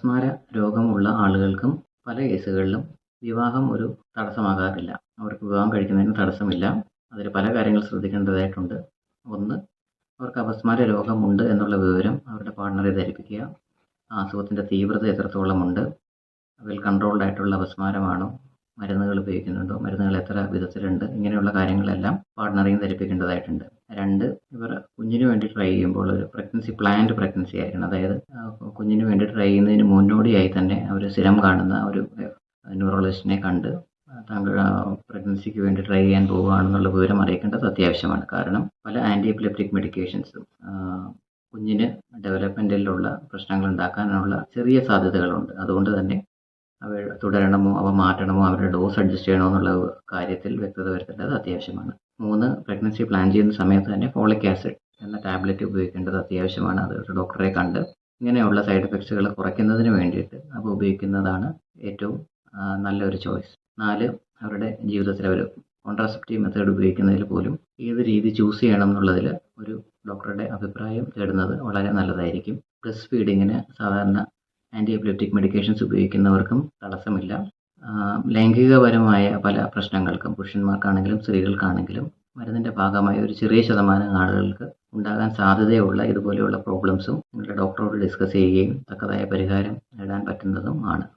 അപസ്മാര രോഗമുള്ള ആളുകൾക്കും പല കേസുകളിലും വിവാഹം ഒരു തടസ്സമാകാറില്ല. അവർക്ക് വിവാഹം കഴിക്കുന്നതിന് തടസ്സമില്ല. അതിൽ പല കാര്യങ്ങൾ ശ്രദ്ധിക്കേണ്ടതായിട്ടുണ്ട്. ഒന്ന്, അവർക്ക് അപസ്മാര രോഗമുണ്ട് എന്നുള്ള വിവരം അവരുടെ പാർട്ണറെ ധരിപ്പിക്കുക. ആ അസുഖത്തിൻ്റെ തീവ്രത എത്രത്തോളമുണ്ട്, വെൽ കൺട്രോൾഡ് ആയിട്ടുള്ള അപസ്മാരമാണോ, മരുന്നുകൾ ഉപയോഗിക്കുന്നുണ്ടോ, മരുന്നുകൾ എത്ര വിധത്തിലുണ്ട്, ഇങ്ങനെയുള്ള കാര്യങ്ങളെല്ലാം പാർട്ണറെയും ധരിപ്പിക്കേണ്ടതായിട്ടുണ്ട്. രണ്ട്, ഇവർ കുഞ്ഞിന് വേണ്ടി ട്രൈ ചെയ്യുമ്പോൾ ഒരു പ്ലാൻഡ് പ്രഗ്നൻസി ആയിരിക്കണം. അതായത് കുഞ്ഞിന് വേണ്ടി ട്രൈ ചെയ്യുന്നതിന് മുന്നോടിയായി തന്നെ അവർ സ്ഥിരം കാണുന്ന ഒരു ന്യൂറോളജിസ്റ്റിനെ കണ്ട് താങ്കൾ പ്രഗ്നൻസിക്ക് വേണ്ടി ട്രൈ ചെയ്യാൻ പോവുകയാണെന്നുള്ള വിവരം അറിയിക്കേണ്ടത് അത്യാവശ്യമാണ്. കാരണം പല ആൻറ്റി എപ്പിലെപ്റ്റിക് മെഡിക്കേഷൻസും കുഞ്ഞിന് ഡെവലപ്മെൻറ്റിലുള്ള പ്രശ്നങ്ങൾ ഉണ്ടാക്കാനുള്ള ചെറിയ സാധ്യതകളുണ്ട്. അതുകൊണ്ട് തന്നെ അവ തുടരണമോ അവ മാറ്റണമോ അവരുടെ ഡോസ് അഡ്ജസ്റ്റ് ചെയ്യണമോ എന്നുള്ള കാര്യത്തിൽ വ്യക്തത വരുത്തേണ്ടത് അത്യാവശ്യമാണ്. മൂന്ന്, പ്രഗ്നൻസി പ്ലാൻ ചെയ്യുന്ന സമയത്ത് തന്നെ ഫോളിക് ആസിഡ് എന്ന ടാബ്ലറ്റ് ഉപയോഗിക്കേണ്ടത് അത്യാവശ്യമാണ്. അത് ഒരു ഡോക്ടറെ കണ്ട് ഇങ്ങനെയുള്ള സൈഡ് എഫക്ട്സുകൾ കുറയ്ക്കുന്നതിന് വേണ്ടിയിട്ട് അവ ഉപയോഗിക്കുന്നതാണ് ഏറ്റവും നല്ലൊരു ചോയ്സ്. നാല്, അവരുടെ ജീവിതത്തിൽ അവർ കോൺട്രാസെപ്റ്റീവ് മെത്തേഡ് ഉപയോഗിക്കുന്നതിൽ പോലും ഏത് രീതി ചൂസ് ചെയ്യണം എന്നുള്ളതിൽ ഒരു ഡോക്ടറുടെ അഭിപ്രായം തേടുന്നത് വളരെ നല്ലതായിരിക്കും. ബ്രസ്റ്റ് ഫീഡിങ്ങിന് സാധാരണ ആൻറ്റി എപ്പിലെപ്റ്റിക് മെഡിക്കേഷൻസ് ഉപയോഗിക്കുന്നവർക്കും തടസ്സമില്ല. ലൈംഗികപരമായ പല പ്രശ്നങ്ങൾക്കും പുരുഷന്മാർക്കാണെങ്കിലും സ്ത്രീകൾക്കാണെങ്കിലും മരുന്നിൻ്റെ ഭാഗമായി ഒരു ചെറിയ ശതമാനം ആളുകൾക്ക് ഉണ്ടാകാൻ സാധ്യതയുള്ള ഇതുപോലെയുള്ള പ്രോബ്ലംസും നിങ്ങളുടെ ഡോക്ടറോട് ഡിസ്കസ് ചെയ്യുകയും തക്കതായ പരിഹാരം നേടാൻ പറ്റുന്നതും ആണ്.